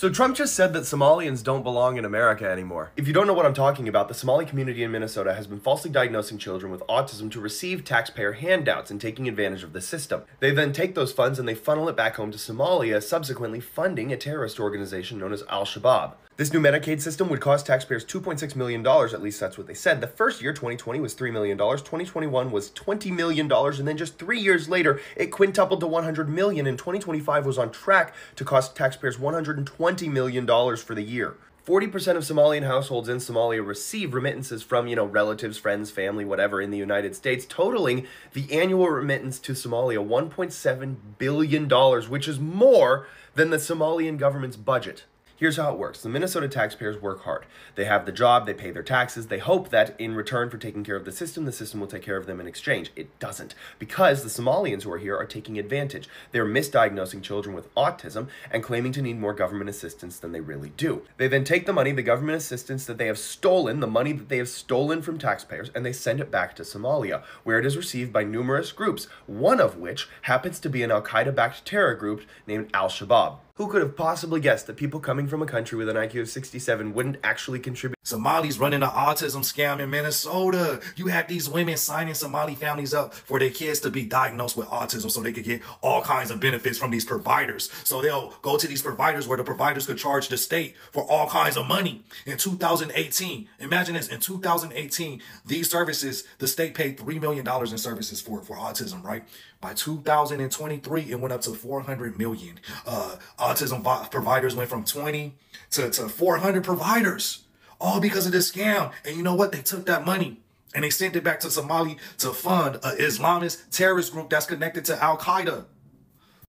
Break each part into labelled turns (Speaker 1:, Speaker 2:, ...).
Speaker 1: So Trump just said that Somalians don't belong in America anymore. If you don't know what I'm talking about, the Somali community in Minnesota has been falsely diagnosing children with autism to receive taxpayer handouts and taking advantage of the system. They then take those funds and they funnel it back home to Somalia, subsequently funding a terrorist organization known as Al-Shabaab. This new Medicaid system would cost taxpayers $2.6 million, at least that's what they said. The first year, 2020, was $3 million, 2021 was $20 million, and then just 3 years later, it quintupled to $100 million, and 2025 was on track to cost taxpayers $120 million for the year. 40% of Somalian households in Somalia receive remittances from, relatives, friends, family, whatever, in the United States, totaling the annual remittance to Somalia $1.7 billion, which is more than the Somalian government's budget. Here's how it works. The Minnesota taxpayers work hard. They have the job, they pay their taxes, they hope that in return for taking care of the system will take care of them in exchange. It doesn't, because the Somalians who are here are taking advantage. They're misdiagnosing children with autism and claiming to need more government assistance than they really do. They then take the money, the government assistance that they have stolen, the money that they have stolen from taxpayers, and they send it back to Somalia, where it is received by numerous groups, one of which happens to be an Al-Qaeda-backed terror group named Al-Shabaab. Who could have possibly guessed that people coming from a country with an IQ of 67 wouldn't actually contribute?
Speaker 2: Somalis running an autism scam in Minnesota. You had these women signing Somali families up for their kids to be diagnosed with autism so they could get all kinds of benefits from these providers. So they'll go to these providers where the providers could charge the state for all kinds of money. In 2018, imagine this, in 2018, these services, the state paid $3 million in services for autism, right? By 2023, it went up to 400 million. Autism providers went from 20 to 400 providers, all because of this scam. And you know what? They took that money and they sent it back to Somali to fund an Islamist terrorist group that's connected to Al-Qaeda.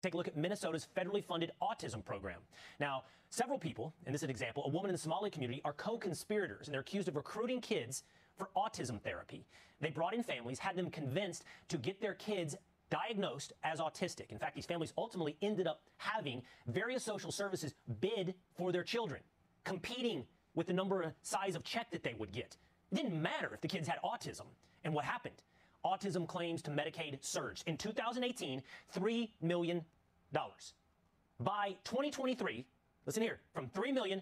Speaker 3: Take a look at Minnesota's federally funded autism program. Now, several people, and this is an example, a woman in the Somali community, are co-conspirators, and they're accused of recruiting kids for autism therapy. They brought in families, had them convinced to get their kids diagnosed as autistic. In fact, these families ultimately ended up having various social services bid for their children, competing with the number of size of check that they would get. It didn't matter if the kids had autism. And what happened? Autism claims to Medicaid surged. In 2018, $3 million. By 2023, listen here, from $3 million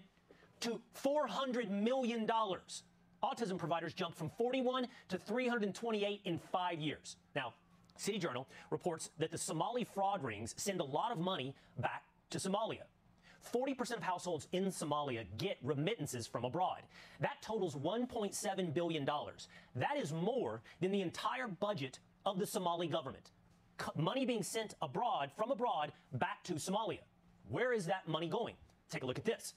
Speaker 3: to $400 million. Autism providers jumped from 41 to 328 in 5 years. Now, City Journal reports that the Somali fraud rings send a lot of money back to Somalia. 40% of households in Somalia get remittances from abroad. That totals $1.7 billion. That is more than the entire budget of the Somali government. Money being sent abroad, from abroad, back to Somalia. Where is that money going? Take a look at this.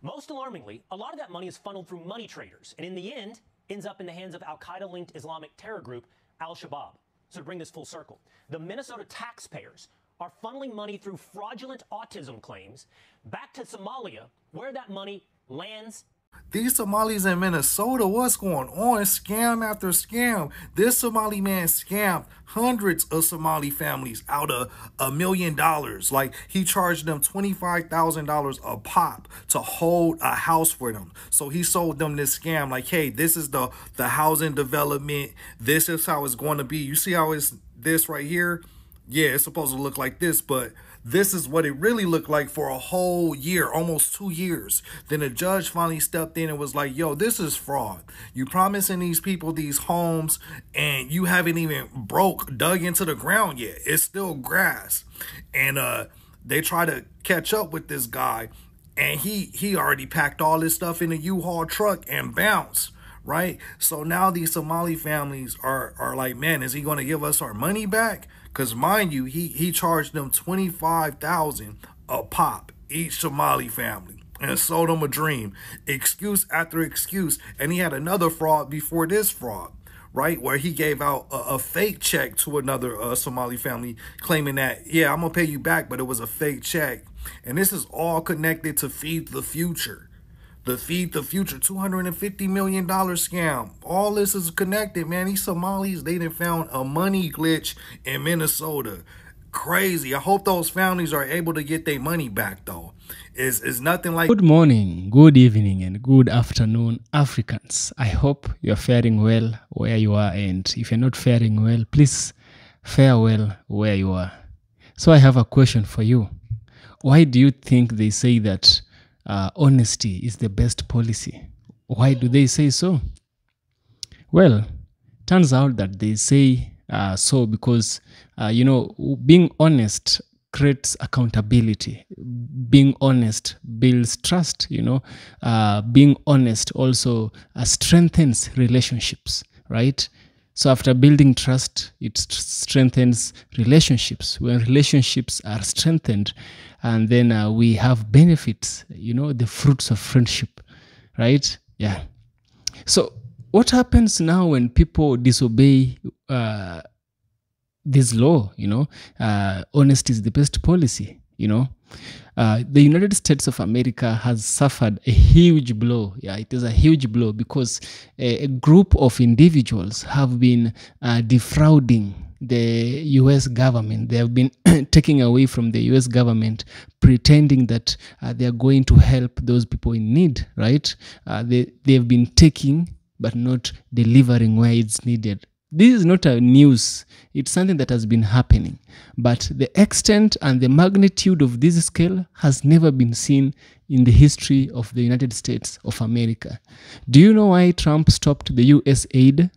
Speaker 3: Most alarmingly, a lot of that money is funneled through money traders, and in the end, ends up in the hands of Al-Qaeda-linked Islamic terror group Al-Shabaab. So to bring this full circle, the Minnesota taxpayers are funneling money through fraudulent autism claims back to Somalia, where that money lands.
Speaker 2: These Somalis in Minnesota, what's going on? Scam after scam. This Somali man scammed hundreds of Somali families out of $1 million. Like, he charged them $25,000 a pop to hold a house for them. So he sold them this scam like, hey, this is the housing development. This is how it's going to be. You see how it's this right here? Yeah, it's supposed to look like this, but this is what it really looked like for a whole year, almost 2 years. Then the judge finally stepped in and was like, yo, this is fraud. You promising these people these homes and you haven't even dug into the ground yet. It's still grass. And they try to catch up with this guy, and he already packed all this stuff in a U-Haul truck and bounced. Right? So now these Somali families are like, man, is he going to give us our money back? Because mind you, he charged them $25,000 a pop, each Somali family, and sold them a dream. Excuse after excuse. And he had another fraud before this fraud, right? Where he gave out a fake check to another Somali family, claiming that, yeah, I'm going to pay you back, but it was a fake check. And this is all connected to Feed the Future. The Feed the Future $250 million scam. All this is connected, man. These Somalis, they done found a money glitch in Minnesota. Crazy. I hope those families are able to get their money back, though. It's nothing like...
Speaker 4: Good morning, good evening, and good afternoon, Africans. I hope you're faring well where you are, and if you're not faring well, please fare well where you are. So I have a question for you. Why do you think they say that honesty is the best policy. Why do they say so? Well, turns out that they say so because, being honest creates accountability. Being honest builds trust, being honest also strengthens relationships, right? So after building trust, it strengthens relationships. When relationships are strengthened, and then we have benefits, the fruits of friendship, right? Yeah. So what happens now when people disobey this law? Honesty is the best policy. The United States of America has suffered a huge blow. Yeah, it is a huge blow because a group of individuals have been defrauding the U.S. government. They have been taking away from the U.S. government, pretending that they are going to help those people in need, right? They have been taking but not delivering where it's needed. This is not a news. It's something that has been happening. But the extent and the magnitude of this scale has never been seen in the history of the United States of America. Do you know why Trump stopped the US aid?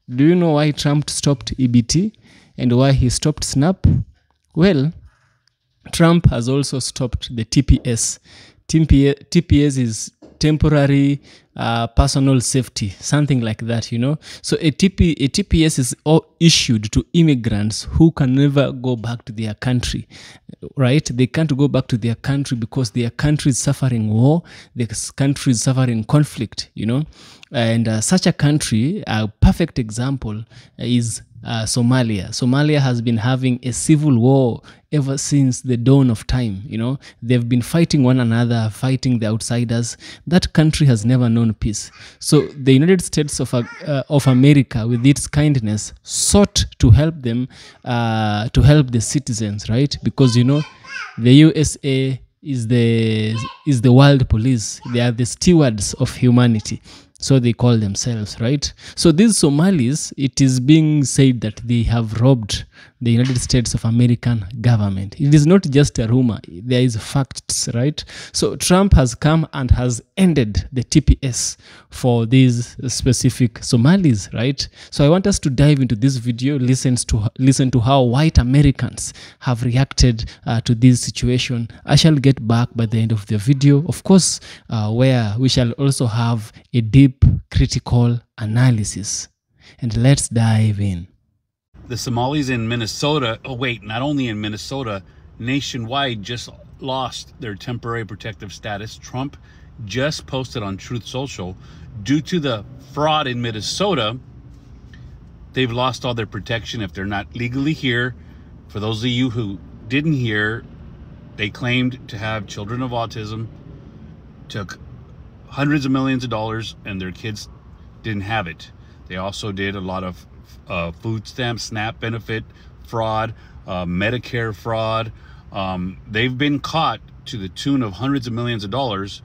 Speaker 4: Do you know why Trump stopped EBT and why he stopped SNAP? Well, Trump has also stopped the TPS. TPS is temporary personal safety, something like that, So a TPS is issued to immigrants who can never go back to their country, right? They can't go back to their country because their country is suffering war, their country is suffering conflict, And such a country, a perfect example is Somalia. Somalia has been having a civil war ever since the dawn of time. They've been fighting one another, fighting the outsiders. That country has never known peace. So the United States of America, with its kindness, sought to help them, to help the citizens, right? Because the USA is the world police. They are the stewards of humanity. So they call themselves, right? So these Somalis, it is being said that they have robbed the United States of American government. It is not just a rumor. There is facts, right? So Trump has come and has ended the TPS for these specific Somalis, right? So I want us to dive into this video, listen to how white Americans have reacted to this situation. I shall get back by the end of the video, of course, where we shall also have a deep critical analysis. And let's dive in.
Speaker 5: The Somalis in Minnesota, not only in Minnesota, nationwide just lost their temporary protective status. Trump just posted on Truth Social, due to the fraud in Minnesota, they've lost all their protection if they're not legally here. For those of you who didn't hear, they claimed to have children of autism, took hundreds of millions of dollars, and their kids didn't have it. They also did a lot of food stamp, SNAP benefit fraud, Medicare fraud. They've been caught to the tune of hundreds of millions of dollars.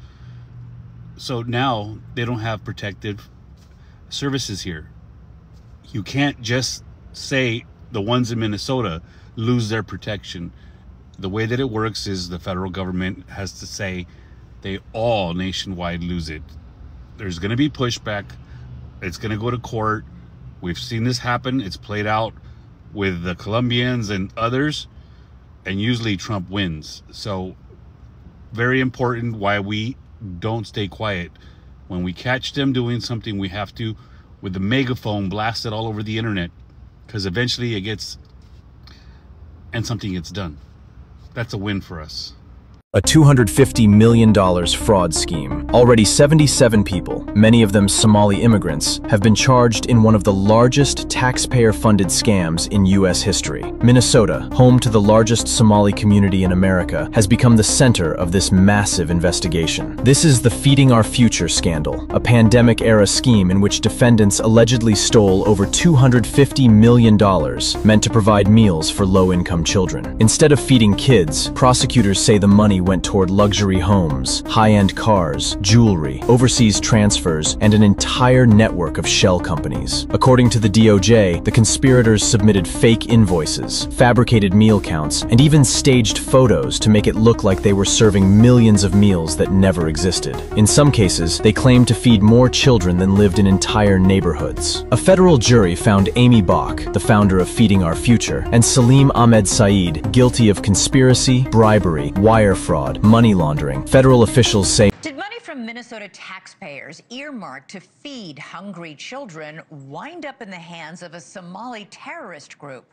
Speaker 5: So now they don't have protective services here. You can't just say the ones in Minnesota lose their protection. The way that it works is the federal government has to say they all nationwide lose it. There's going to be pushback. It's going to go to court. We've seen this happen. It's played out with the Colombians and others, and usually Trump wins. So very important why we don't stay quiet. When we catch them doing something, we have to, with the megaphone, blast it all over the internet, because eventually it gets, and something gets done. That's a win for us.
Speaker 6: A $250 million fraud scheme. Already 77 people, many of them Somali immigrants, have been charged in one of the largest taxpayer-funded scams in U.S. history. Minnesota, home to the largest Somali community in America, has become the center of this massive investigation. This is the Feeding Our Future scandal, a pandemic-era scheme in which defendants allegedly stole over $250 million meant to provide meals for low-income children. Instead of feeding kids, prosecutors say the money went toward luxury homes, high-end cars, jewelry, overseas transfers, and an entire network of shell companies. According to the DOJ, the conspirators submitted fake invoices, fabricated meal counts, and even staged photos to make it look like they were serving millions of meals that never existed. In some cases, they claimed to feed more children than lived in entire neighborhoods. A federal jury found Amy Bach, the founder of Feeding Our Future, and Salim Ahmed Saeed guilty of conspiracy, bribery, wire fraud, money laundering. Federal officials say
Speaker 7: Did money from Minnesota taxpayers earmarked to feed hungry children wind up in the hands of a Somali terrorist group?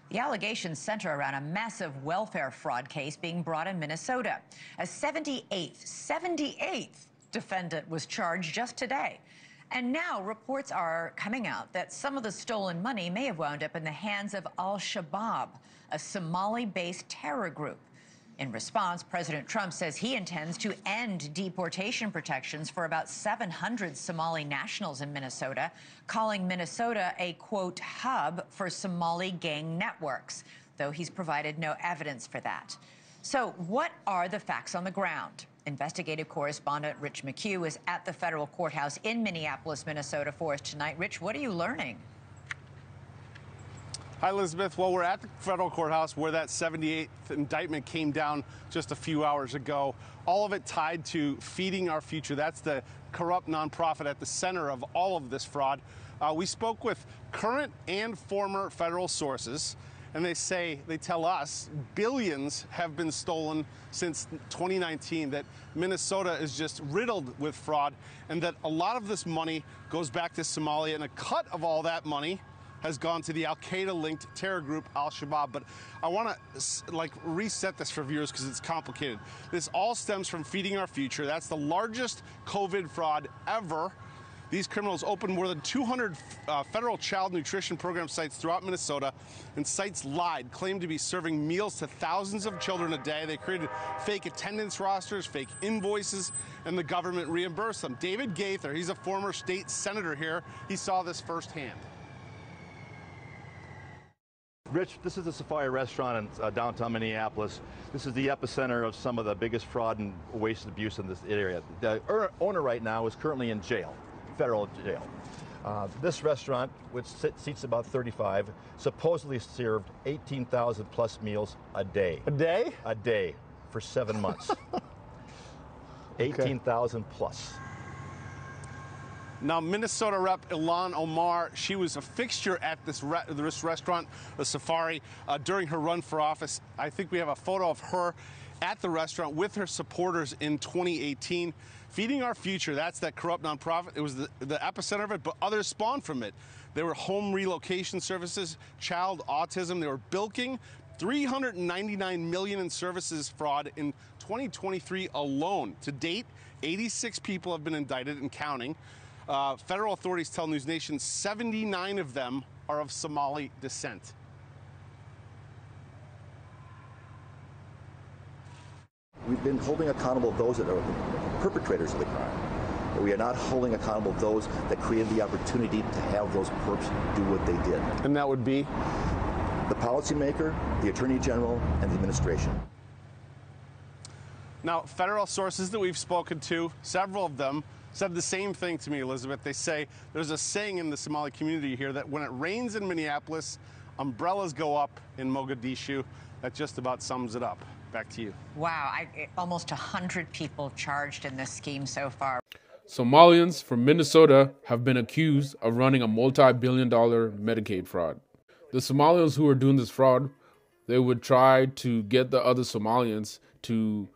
Speaker 7: The allegations center around a massive welfare fraud case being brought in Minnesota. A 78th defendant was charged just today. And now reports are coming out that some of the stolen money may have wound up in the hands of Al-Shabaab, a Somali-based terror group. In response, President Trump says he intends to end deportation protections for about 700 Somali nationals in Minnesota, calling Minnesota a, quote, hub for Somali gang networks, though he's provided no evidence for that. So what are the facts on the ground? Investigative correspondent Rich McHugh is at the federal courthouse in Minneapolis, Minnesota for us tonight. Rich, what are you learning?
Speaker 8: Hi, Elizabeth. Well, we're at the federal courthouse where that 78th indictment came down just a few hours ago. All of it tied to Feeding Our Future. That's the corrupt nonprofit at the center of all of this fraud. We spoke with current and former federal sources, and they tell us billions have been stolen since 2019, that Minnesota is just riddled with fraud, and that a lot of this money goes back to Somalia, and a cut of all that money has gone to the Al-Qaeda-linked terror group Al-Shabaab. But I want to reset this for viewers because it's complicated. This all stems from Feeding Our Future. That's the largest COVID fraud ever. These criminals opened more than 200 federal child nutrition program sites throughout Minnesota, and sites lied, claimed to be serving meals to thousands of children a day. They created fake attendance rosters, fake invoices, and the government reimbursed them. David Gaither, he's a former state senator here. He saw this firsthand.
Speaker 9: Rich, this is the Safari restaurant in downtown Minneapolis. This is the epicenter of some of the biggest fraud and waste and abuse in this area. The owner right now is currently in jail, federal jail. This restaurant, which seats about 35, supposedly served 18,000 plus meals a day.
Speaker 8: A day?
Speaker 9: A day for 7 months. 18,000 plus.
Speaker 8: Now, Minnesota Rep. Ilan Omar, she was a fixture at this restaurant, the Safari, during her run for office. I think we have a photo of her at the restaurant with her supporters in 2018. Feeding Our Future, that's that corrupt nonprofit. It was the epicenter of it, but others spawned from it. There were home relocation services, child autism. They were bilking $399 million in services fraud in 2023 alone. To date, 86 people have been indicted and counting. Federal authorities tell News Nation 79 of them are of Somali descent.
Speaker 10: We've been holding accountable those that are perpetrators of the crime, but we are not holding accountable those that created the opportunity to have those perps do what they did.
Speaker 8: And that would be?
Speaker 10: The policymaker, the Attorney General, and the administration.
Speaker 8: Now, federal sources that we've spoken to, several of them, said the same thing to me, Elizabeth. They say there's a saying in the Somali community here that when it rains in Minneapolis, umbrellas go up in Mogadishu. That just about sums it up. Back to you.
Speaker 7: Wow, almost 100 people charged in this scheme so far.
Speaker 11: Somalians from Minnesota have been accused of running a multi-billion-dollar Medicaid fraud. The Somalians who are doing this fraud, they would try to get the other Somalians to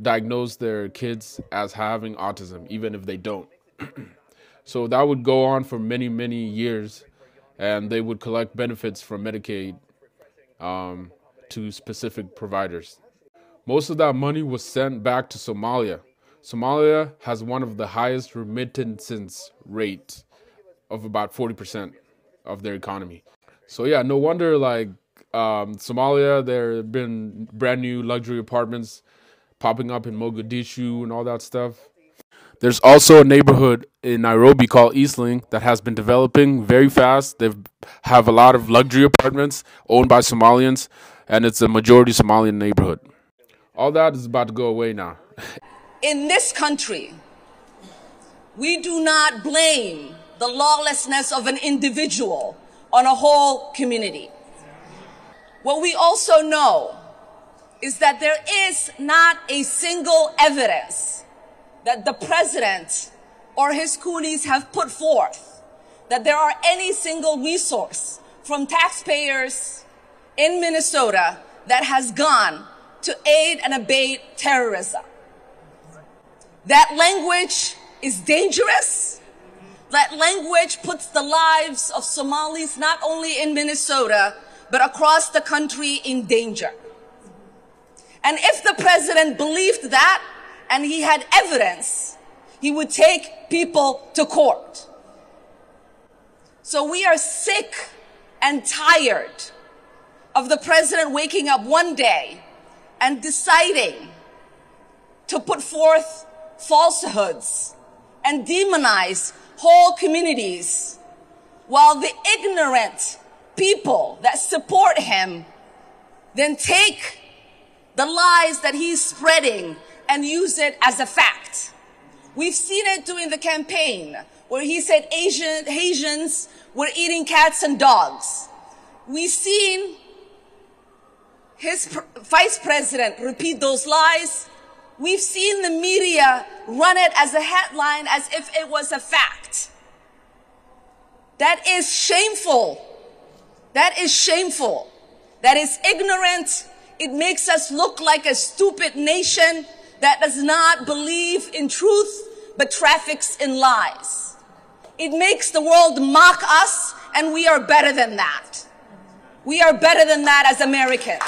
Speaker 11: diagnose their kids as having autism, even if they don't. So that would go on for many, many years, and they would collect benefits from Medicaid to specific providers. Most of that money was sent back to Somalia. Somalia has one of the highest remittances rate of about 40% of their economy. So yeah, no wonder Somalia, there have been brand new luxury apartments popping up in Mogadishu and all that stuff. There's also a neighborhood in Nairobi called Eastling that has been developing very fast. They have a lot of luxury apartments owned by Somalians, and it's a majority Somalian neighborhood. All that is about to go away now.
Speaker 12: In this country, we do not blame the lawlessness of an individual on a whole community. What we also know is that there is not a single evidence that the president or his coonies have put forth that there are any single resource from taxpayers in Minnesota that has gone to aid and abet terrorism. That language is dangerous. That language puts the lives of Somalis not only in Minnesota, but across the country in danger. And if the president believed that and he had evidence, he would take people to court. So we are sick and tired of the president waking up one day and deciding to put forth falsehoods and demonize whole communities, while the ignorant people that support him then take the lies that he's spreading and use it as a fact. We've seen it during the campaign where he said Asians were eating cats and dogs. We've seen his vice president repeat those lies. We've seen the media run it as a headline as if it was a fact. That is shameful. That is shameful. That is ignorant. It makes us look like a stupid nation that does not believe in truth, but traffics in lies. It makes the world mock us, and we are better than that. We are better than that as Americans.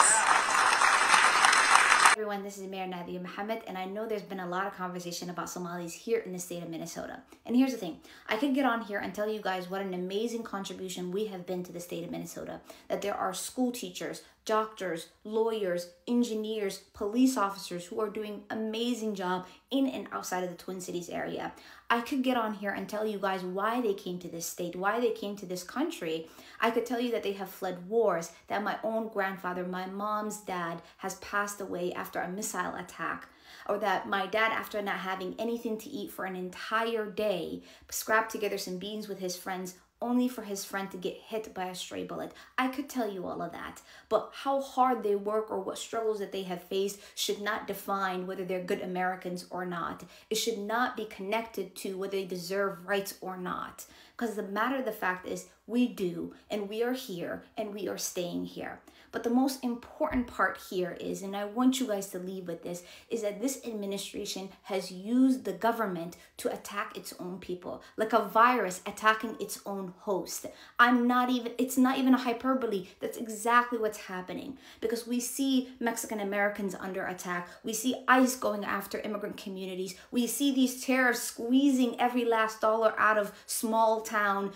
Speaker 13: Everyone, this is Mayor Nadia Mohammed, and I know there's been a lot of conversation about Somalis here in the state of Minnesota. And here's the thing, I could get on here and tell you guys what an amazing contribution we have been to the state of Minnesota, that there are school teachers, doctors, lawyers, engineers, police officers who are doing an amazing job in and outside of the Twin Cities area. I could get on here and tell you guys why they came to this state, why they came to this country. I could tell you that they have fled wars, that my own grandfather, my mom's dad, has passed away after a missile attack, or that my dad, after not having anything to eat for an entire day, scrapped together some beans with his friends only for his friend to get hit by a stray bullet. I could tell you all of that, but how hard they work or what struggles that they have faced should not define whether they're good Americans or not. It should not be connected to whether they deserve rights or not. Because the matter of the fact is, we do, and we are here, and we are staying here. But the most important part here is, and I want you guys to leave with this, is that this administration has used the government to attack its own people, like a virus attacking its own host. It's not even a hyperbole. That's exactly what's happening, because we see Mexican Americans under attack. We see ICE going after immigrant communities. We see these tariffs squeezing every last dollar out of small town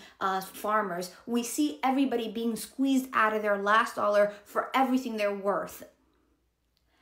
Speaker 13: farmers. We see everybody being squeezed out of their last dollar for everything they're worth.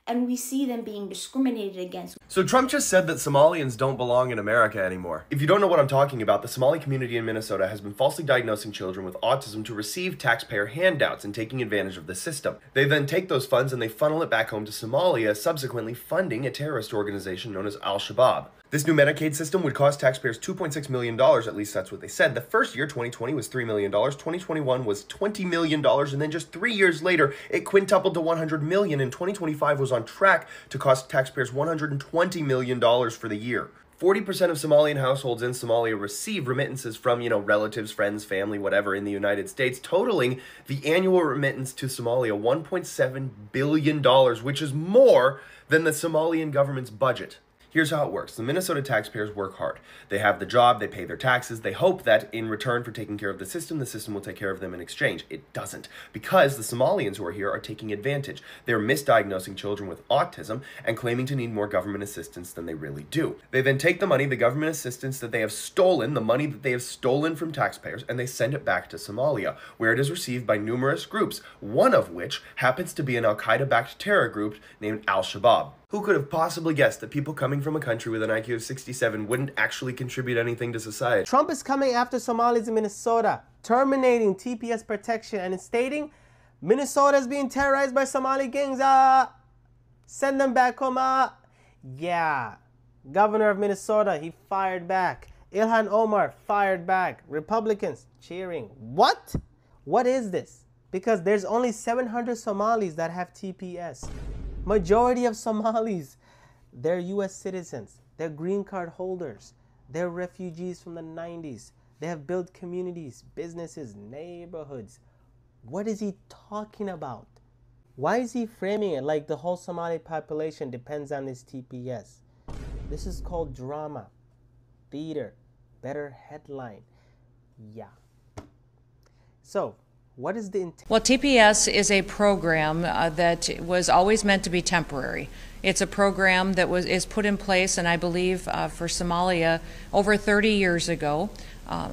Speaker 13: And we see them being discriminated against.
Speaker 1: So Trump just said that Somalians don't belong in America anymore. If you don't know what I'm talking about, the Somali community in Minnesota has been falsely diagnosing children with autism to receive taxpayer handouts and taking advantage of the system. They then take those funds and they funnel it back home to Somalia, subsequently funding a terrorist organization known as Al-Shabaab. This new Medicaid system would cost taxpayers $2.6 million, at least that's what they said. The first year, 2020, was $3 million, 2021 was $20 million, and then just 3 years later, it quintupled to $100 million, and 2025 was on track to cost taxpayers $120 million for the year. 40% of Somalian households in Somalia receive remittances from, relatives, friends, family, whatever, in the United States, totaling the annual remittance to Somalia $1.7 billion, which is more than the Somalian government's budget. Here's how it works. The Minnesota taxpayers work hard. They have the job, they pay their taxes, they hope that in return for taking care of the system will take care of them in exchange. It doesn't, because the Somalians who are here are taking advantage. They're misdiagnosing children with autism and claiming to need more government assistance than they really do. They then take the money, the government assistance that they have stolen, the money that they have stolen from taxpayers, and they send it back to Somalia, where it is received by numerous groups, one of which happens to be an Al-Qaeda-backed terror group named Al-Shabaab. Who could have possibly guessed that people coming from a country with an IQ of 67 wouldn't actually contribute anything to society?
Speaker 14: Trump is coming after Somalis in Minnesota, terminating TPS protection and stating Minnesota is being terrorized by Somali gangs. Send them back home. Yeah. Governor of Minnesota, he fired back. Ilhan Omar fired back. Republicans cheering. What? What is this? Because there's only 700 Somalis that have TPS. Majority of Somalis, they're US citizens. They're green card holders. They're refugees from the 90s. They have built communities, businesses, neighborhoods. What is he talking about? Why is he framing it like the whole Somali population depends on this TPS? This is called drama, theater, better headline. Yeah. So, what is the intent?
Speaker 15: Well, TPS is a program that was always meant to be temporary. It's a program that is put in place, and I believe for Somalia over 30 years ago,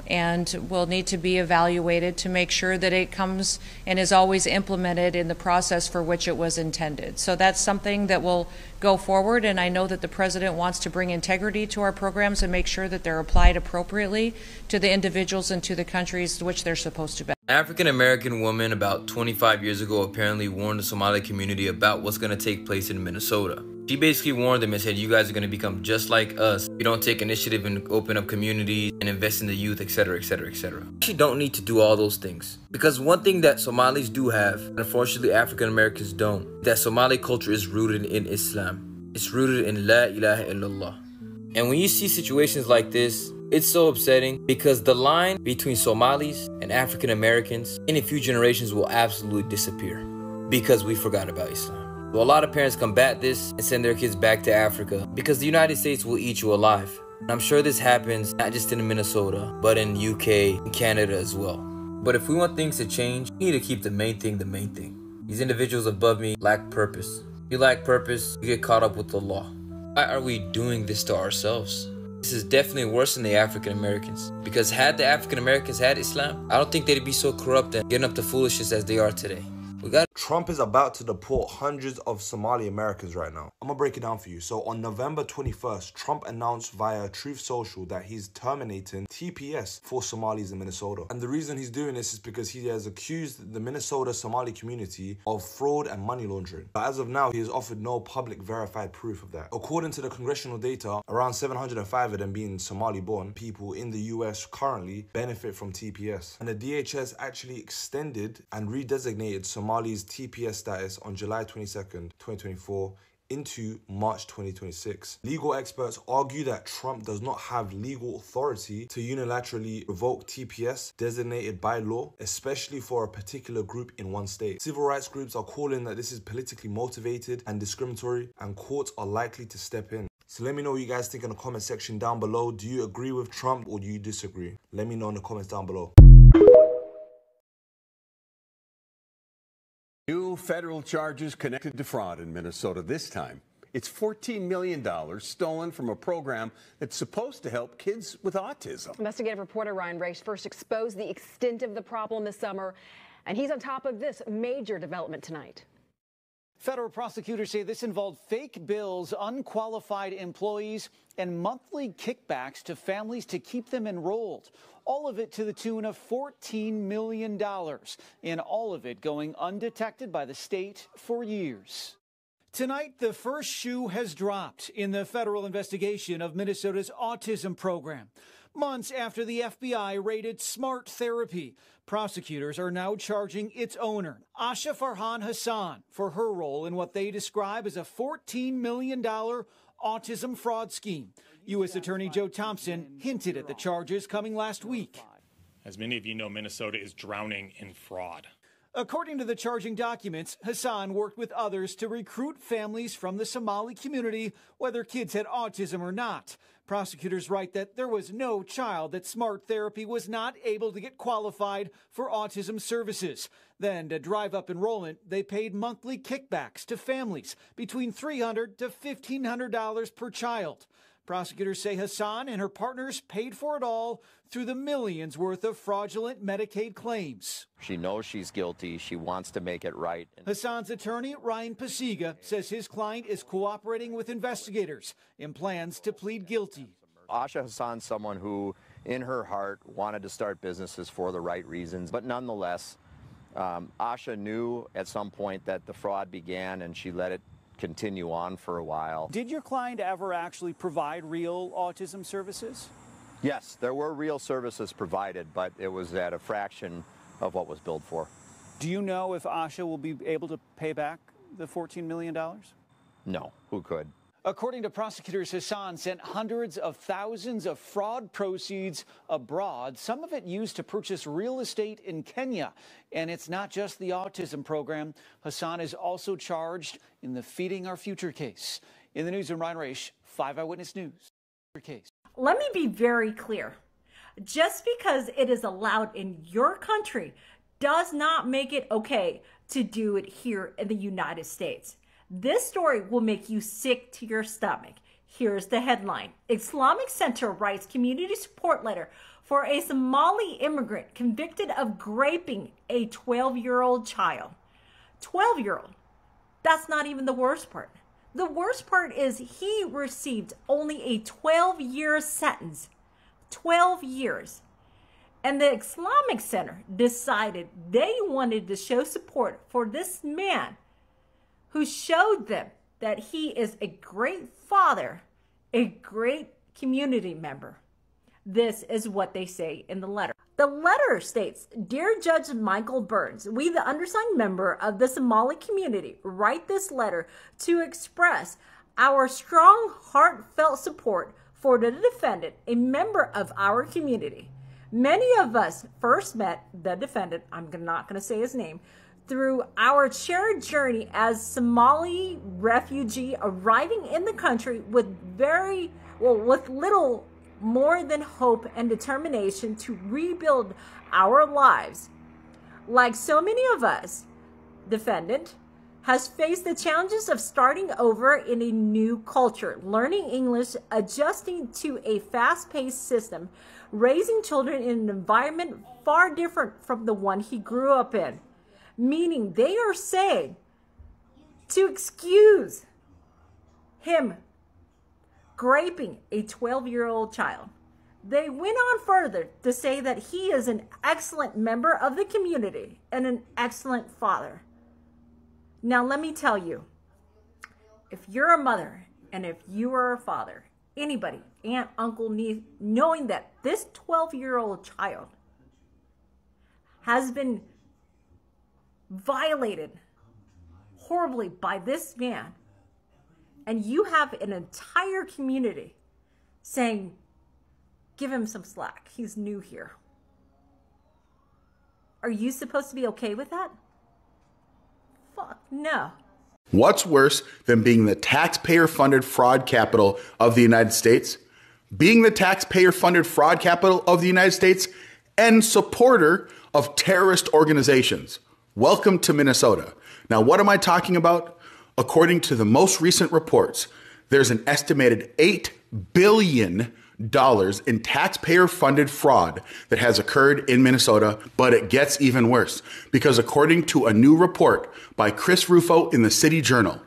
Speaker 15: and will need to be evaluated to make sure that it comes and is always implemented in the process for which it was intended. So that's something that will go forward, and I know that the President wants to bring integrity to our programs and make sure that they're applied appropriately to the individuals and to the countries to which they're supposed to be.
Speaker 16: An African-American woman about 25 years ago apparently warned the Somali community about what's going to take place in Minnesota. She basically warned them and said, you guys are going to become just like us. You don't take initiative and open up communities and invest in the youth, etc., etc., etc. You actually don't need to do all those things. Because one thing that Somalis do have, and unfortunately African-Americans don't, that Somali culture is rooted in Islam. It's rooted in La ilaha illallah. And when you see situations like this, it's so upsetting because the line between Somalis and African Americans in a few generations will absolutely disappear because we forgot about Islam. So a lot of parents combat this and send their kids back to Africa because the United States will eat you alive. And I'm sure this happens not just in Minnesota, but in UK and Canada as well. But if we want things to change, we need to keep the main thing the main thing. These individuals above me lack purpose. If you lack purpose, you get caught up with the law. Why are we doing this to ourselves? This is definitely worse than the African Americans. Because had the African Americans had Islam, I don't think they'd be so corrupt and getting up to foolishness as they are today.
Speaker 17: Trump is about to deport hundreds of Somali Americans right now. I'm gonna break it down for you. So on November 21st, Trump announced via Truth Social that he's terminating TPS for Somalis in Minnesota. And the reason he's doing this is because he has accused the Minnesota Somali community of fraud and money laundering. But as of now, he has offered no public verified proof of that. According to the congressional data, around 705 of them being Somali-born people in the US currently benefit from TPS. And the DHS actually extended and redesignated Somali's TPS status on July 22nd, 2024 into March 2026. Legal experts argue that Trump does not have legal authority to unilaterally revoke TPS designated by law, especially for a particular group in one state. Civil rights groups are calling that this is politically motivated and discriminatory, and courts are likely to step in. So let me know what you guys think in the comment section down below. Do you agree with Trump or do you disagree? Let me know in the comments down below.
Speaker 18: New federal charges connected to fraud in Minnesota. This time, it's $14 million stolen from a program that's supposed to help kids with autism.
Speaker 19: Investigative reporter Ryan Race first exposed the extent of the problem this summer, and he's on top of this major development tonight.
Speaker 20: Federal prosecutors say this involved fake bills, unqualified employees, and monthly kickbacks to families to keep them enrolled. All of it to the tune of $14 million, and all of it going undetected by the state for years. Tonight, the first shoe has dropped in the federal investigation of Minnesota's autism program. Months after the FBI raided Smart Therapy, prosecutors are now charging its owner, Asha Farhan Hassan, for her role in what they describe as a $14 million autism fraud scheme. U.S. Attorney Joe Thompson hinted at the charges coming last week.
Speaker 21: As many of you know, Minnesota is drowning in fraud.
Speaker 20: According to the charging documents, Hassan worked with others to recruit families from the Somali community, whether kids had autism or not. Prosecutors write that there was no child that Smart Therapy was not able to get qualified for autism services. Then, to drive up enrollment, they paid monthly kickbacks to families between $300 to $1,500 per child. Prosecutors say Hassan and her partners paid for it all through the millions worth of fraudulent Medicaid claims.
Speaker 22: She knows she's guilty. She wants to make it right.
Speaker 20: Hassan's attorney, Ryan Pasiga, says his client is cooperating with investigators in plans to plead guilty.
Speaker 22: Asha Hassan's someone who, in her heart, wanted to start businesses for the right reasons. But nonetheless, Asha knew at some point that the fraud began and she let it continue on for a while.
Speaker 20: Did your client ever actually provide real autism services?
Speaker 22: Yes, there were real services provided, but it was at a fraction of what was billed for.
Speaker 20: Do you know if Asha will be able to pay back the $14 million?
Speaker 22: No, who could?
Speaker 20: According to prosecutors, Hassan sent hundreds of thousands of fraud proceeds abroad, some of it used to purchase real estate in Kenya. And it's not just the autism program. Hassan is also charged in the Feeding Our Future case. In the newsroom, Ryan Raish, 5 Eyewitness News. Case.
Speaker 2: Let me be very clear. Just because it is allowed in your country does not make it okay to do it here in the United States. This story will make you sick to your stomach. Here's the headline. Islamic Center writes community support letter for a Somali immigrant convicted of raping a 12-year-old child. 12-year-old. That's not even the worst part. The worst part is he received only a 12-year sentence. 12 years. And the Islamic Center decided they wanted to show support for this man who showed them that he is a great father, a great community member. This is what they say in the letter. The letter states, Dear Judge Michael Burns, we, the undersigned member of the Somali community, write this letter to express our strong, heartfelt support for the defendant, a member of our community. Many of us first met the defendant, I'm not going to say his name, through our shared journey as Somali refugee arriving in the country with little more than hope and determination to rebuild our lives. Like so many of us, defendant has faced the challenges of starting over in a new culture, learning English, adjusting to a fast-paced system, raising children in an environment far different from the one he grew up in. Meaning they are saying to excuse him raping a 12-year-old child. They went on further to say that he is an excellent member of the community and an excellent father. Now, let me tell you, if you're a mother and if you are a father, anybody, aunt, uncle, niece, knowing that this 12-year-old child has been violated horribly by this man, and you have an entire community saying, give him some slack, he's new here. Are you supposed to be okay with that? Fuck no.
Speaker 3: What's worse than being the taxpayer-funded fraud capital of the United States? Being the taxpayer-funded fraud capital of the United States and supporter of terrorist organizations. Welcome to Minnesota. Now, what am I talking about? According to the most recent reports, there's an estimated $8 billion in taxpayer-funded fraud that has occurred in Minnesota, but it gets even worse because according to a new report by Chris Rufo in the City Journal,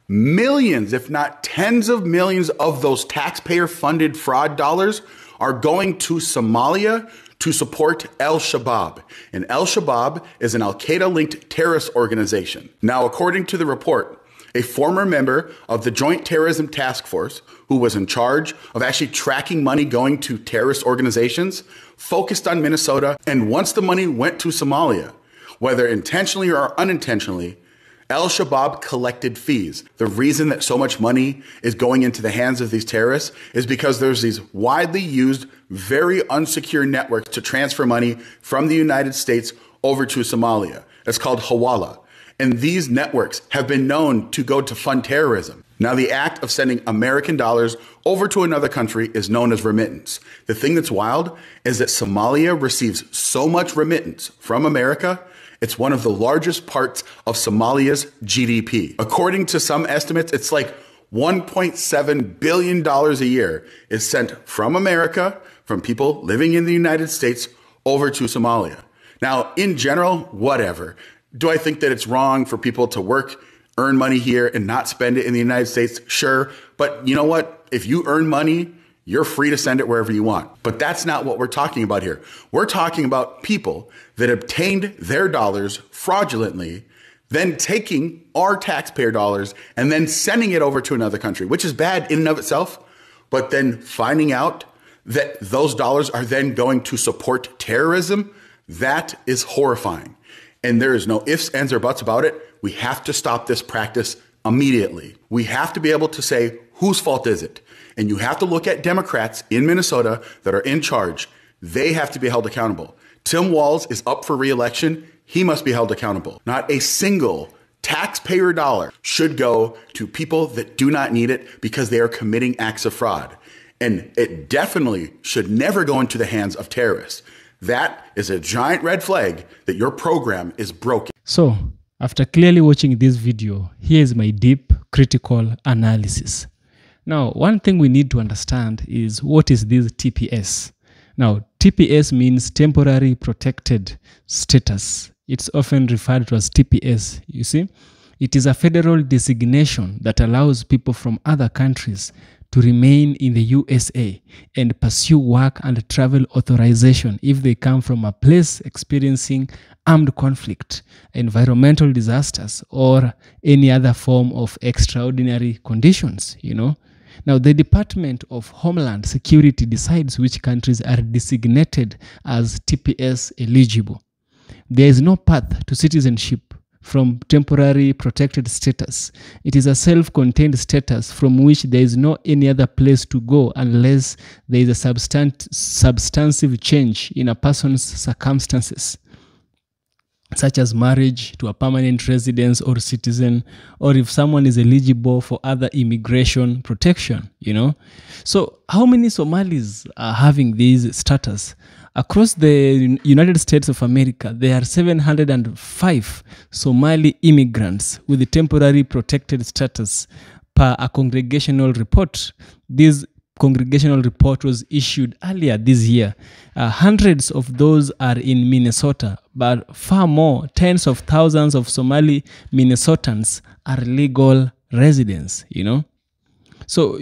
Speaker 3: millions, if not tens of millions of those taxpayer-funded fraud dollars are going to Somalia to support Al-Shabaab. And Al-Shabaab is an Al-Qaeda-linked terrorist organization. Now, according to the report, a former member of the Joint Terrorism Task Force, who was in charge of actually tracking money going to terrorist organizations, focused on Minnesota. And once the money went to Somalia, whether intentionally or unintentionally, Al-Shabaab collected fees. The reason that so much money is going into the hands of these terrorists is because there's these widely used, very unsecure networks to transfer money from the United States over to Somalia. It's called Hawala. And these networks have been known to go to fund terrorism. Now, the act of sending American dollars over to another country is known as remittance. The thing that's wild is that Somalia receives so much remittance from America, it's one of the largest parts of Somalia's GDP. According to some estimates, it's like $1.7 billion a year is sent from America, from people living in the United States, over to Somalia. Now, in general, whatever. Do I think that it's wrong for people to work, earn money here, and not spend it in the United States? Sure. But you know what? If you earn money, you're free to send it wherever you want. But that's not what we're talking about here. We're talking about people that obtained their dollars fraudulently, then taking our taxpayer dollars and then sending it over to another country, which is bad in and of itself, but then finding out that those dollars are then going to support terrorism, that is horrifying. And there is no ifs, ands, or buts about it. We have to stop this practice immediately. We have to be able to say, whose fault is it? And you have to look at Democrats in Minnesota that are in charge. They have to be held accountable. Tim Walz is up for re-election. He must be held accountable. Not a single taxpayer dollar should go to people that do not need it because they are committing acts of fraud. And it definitely should never go into the hands of terrorists. That is a giant red flag that your program is broken.
Speaker 4: So, after clearly watching this video, here is my deep critical analysis. Now, one thing we need to understand is what is this TPS? Now, TPS means temporary protected status. It's often referred to as TPS, you see. It is a federal designation that allows people from other countries to remain in the USA and pursue work and travel authorization if they come from a place experiencing armed conflict, environmental disasters, or any other form of extraordinary conditions, you know. Now, the Department of Homeland Security decides which countries are designated as TPS eligible. There is no path to citizenship from temporary protected status. It is a self-contained status from which there is no any other place to go unless there is a substantive change in a person's circumstances, such as marriage to a permanent residence or citizen, or if someone is eligible for other immigration protection, you know. So how many Somalis are having these status? Across the United States of America, there are 705 Somali immigrants with the temporary protected status per a congregational report. This congregational report was issued earlier this year. Hundreds of those are in Minnesota, but far more, tens of thousands of Somali Minnesotans are legal residents, you know. So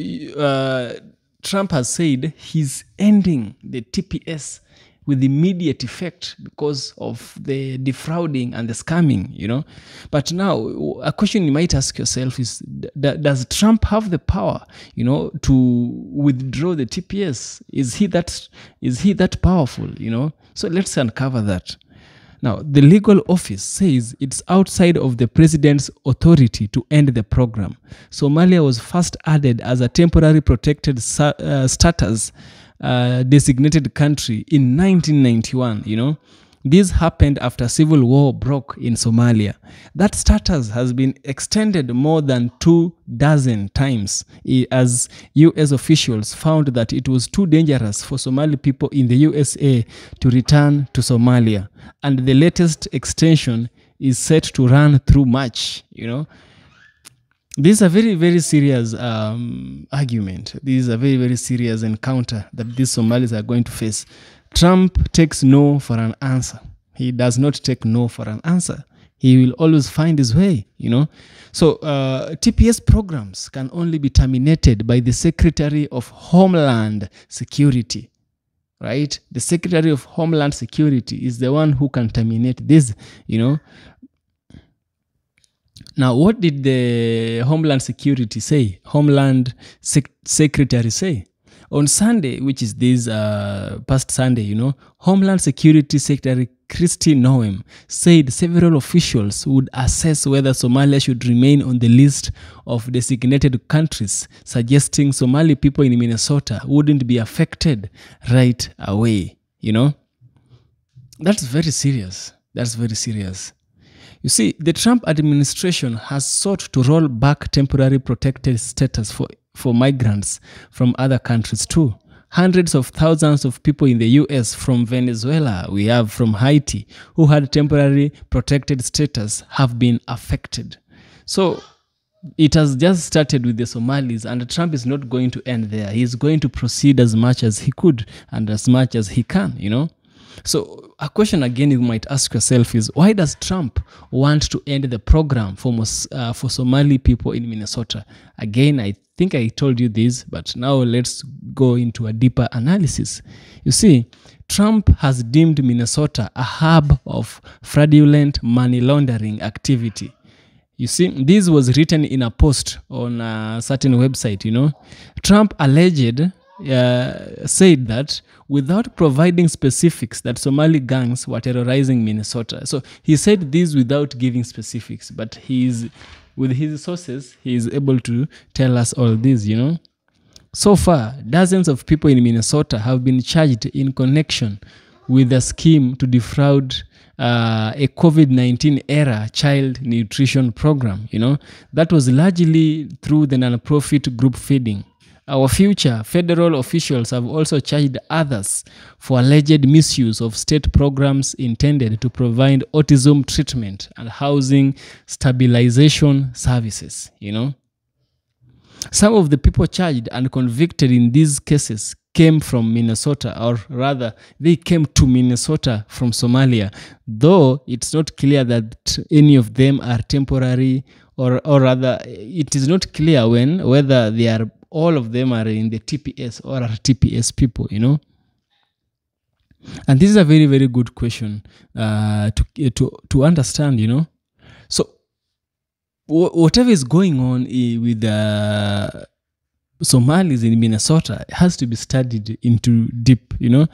Speaker 4: Trump has said he's ending the TPS with immediate effect because of the defrauding and the scamming, you know. But now, a question you might ask yourself is, does Trump have the power, you know, to withdraw the TPS? Is he that powerful, you know? So let's uncover that. Now, the legal office says it's outside of the president's authority to end the program. Somalia was first added as a temporary protected status designated country in 1991, you know. This happened after civil war broke in Somalia. That status has been extended more than 24 times as US officials found that it was too dangerous for Somali people in the USA to return to Somalia. And the latest extension is set to run through March, you know. This is a very, very serious argument. This is a very, very serious encounter that these Somalis are going to face. Trump takes no for an answer. He does not take no for an answer. He will always find his way, you know. So TPS programs can only be terminated by the Secretary of Homeland Security, right? The Secretary of Homeland Security is the one who can terminate this, you know. Now, what did the Homeland Security say? Homeland Secretary say? On Sunday, which is this past Sunday, you know, Homeland Security Secretary Kristi Noem said several officials would assess whether Somalia should remain on the list of designated countries, suggesting Somali people in Minnesota wouldn't be affected right away, you know. That's very serious. That's very serious. You see, the Trump administration has sought to roll back temporary protected status for migrants from other countries too. Hundreds of thousands of people in the US, from Venezuela, we have from Haiti, who had temporary protected status have been affected. So it has just started with the Somalis, and Trump is not going to end there. He's going to proceed as much as he could and as much as he can, you know. So a question again you might ask yourself is, why does Trump want to end the program for Somali people in Minnesota? Again, I think I told you this, but now let's go into a deeper analysis. You see, Trump has deemed Minnesota a hub of fraudulent money laundering activity. You see, this was written in a post on a certain website, you know. Trump alleged, said that without providing specifics that Somali gangs were terrorizing Minnesota. So he said this without giving specifics, but with his sources, he is able to tell us all this, you know. So far, dozens of people in Minnesota have been charged in connection with a scheme to defraud a COVID-19 era child nutrition program, you know. That was largely through the nonprofit group Feeding Our Future. Federal officials have also charged others for alleged misuse of state programs intended to provide autism treatment and housing stabilization services, you know. Some of the people charged and convicted in these cases came from Minnesota, or rather, they came to Minnesota from Somalia, though it's not clear that any of them are temporary, or rather, it is not clear whether they are, all of them are in the TPS or are TPS people, you know. And this is a very, very good question to understand, you know. So, whatever is going on with the Somalis in Minnesota has to be studied into deep, you know.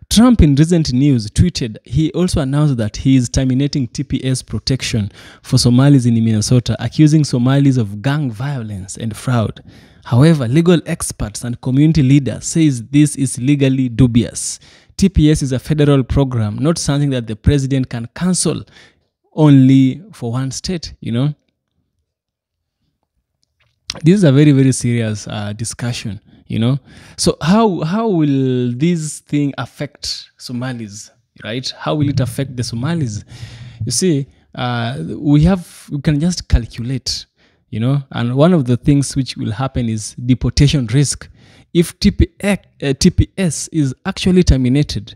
Speaker 4: Trump in recent news tweeted, he also announced that he is terminating TPS protection for Somalis in Minnesota, accusing Somalis of gang violence and fraud. However, legal experts and community leaders says this is legally dubious. TPS is a federal program, not something that the president can cancel only for one state, you know. This is a very, very serious discussion, you know. So how will this thing affect Somalis, right? How will it affect the Somalis? You see, we can just calculate, you know, and one of the things which will happen is deportation risk. If TPS is actually terminated,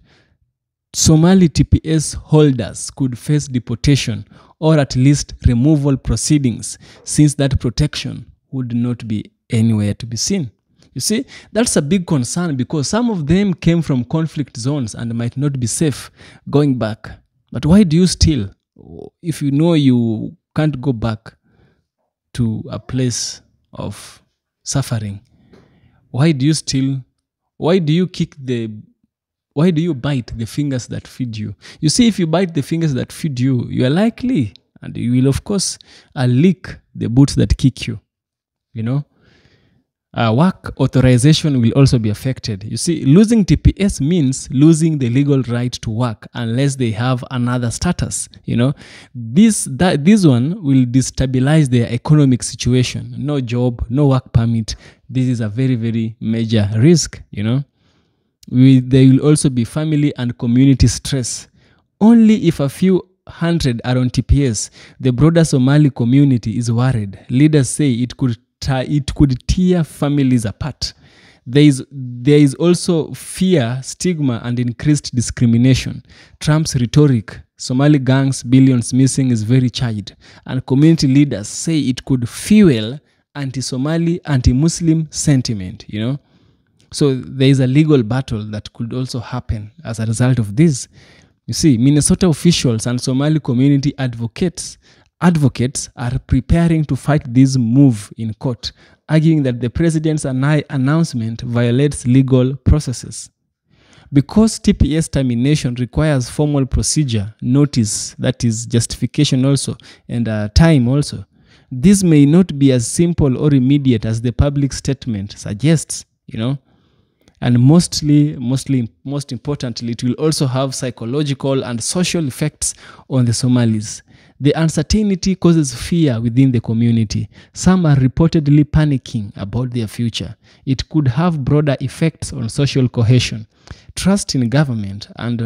Speaker 4: Somali TPS holders could face deportation or at least removal proceedings, since that protection would not be anywhere to be seen. You see, that's a big concern because some of them came from conflict zones and might not be safe going back. But why do you still, if you know you can't go back to a place of suffering, why do you bite the fingers that feed you? You see, if you bite the fingers that feed you, you are likely, and you will of course, lick the boots that kick you. You know, work authorization will also be affected. You see, losing TPS means losing the legal right to work unless they have another status. You know, this one will destabilize their economic situation. No job, no work permit. This is a very, very major risk. You know, there will also be family and community stress. Only if a few hundred are on TPS, the broader Somali community is worried. Leaders say it could tear families apart. There is also fear, stigma, and increased discrimination. Trump's rhetoric, Somali gangs, billions missing, is very charged, and community leaders say it could fuel anti-Somali, anti-Muslim sentiment, you know. So there is a legal battle that could also happen as a result of this. You see, Minnesota officials and Somali community advocates are preparing to fight this move in court, arguing that the president's announcement violates legal processes. Because TPS termination requires formal procedure, notice, that is justification also, and time also, this may not be as simple or immediate as the public statement suggests, you know. And most importantly, it will also have psychological and social effects on the Somalis. The uncertainty causes fear within the community. Some are reportedly panicking about their future. It could have broader effects on social cohesion, trust in government, and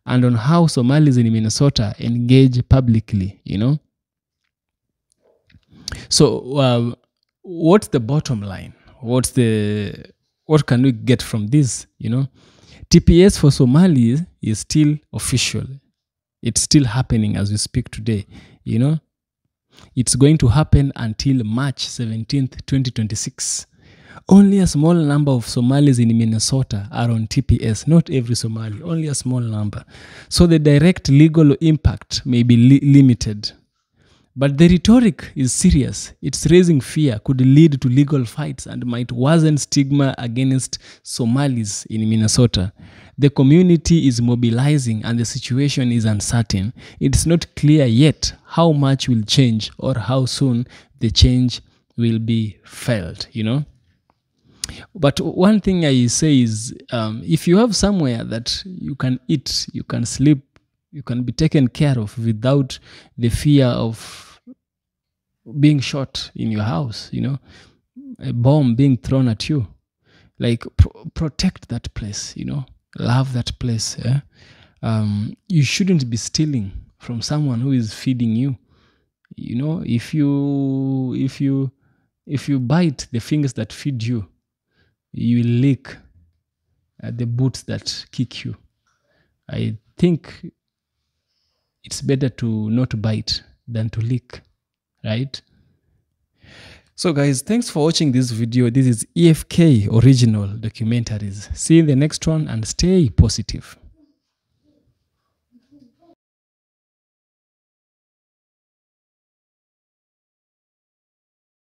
Speaker 4: on how Somalis in Minnesota engage publicly, you know. So, what's the bottom line? What's the what can we get from this? You know, TPS for Somalis is still official. It's still happening as we speak today. You know, it's going to happen until March 17th, 2026. Only a small number of Somalis in Minnesota are on TPS. Not every Somali, only a small number. So the direct legal impact may be limited. But the rhetoric is serious. It's raising fear, could lead to legal fights, and might worsen stigma against Somalis in Minnesota. The community is mobilizing and the situation is uncertain. It's not clear yet how much will change or how soon the change will be felt, you know. But one thing I say is, if you have somewhere that you can eat, you can sleep, you can be taken care of without the fear of being shot in your house, you know, a bomb being thrown at you, like protect that place, you know, love that place. Yeah? You shouldn't be stealing from someone who is feeding you. You know, if you bite the fingers that feed you, you will lick the boots that kick you. I think it's better to not bite than to lick, right? So guys, thanks for watching this video. This is EFK Original Documentaries. See you in the next one and stay positive.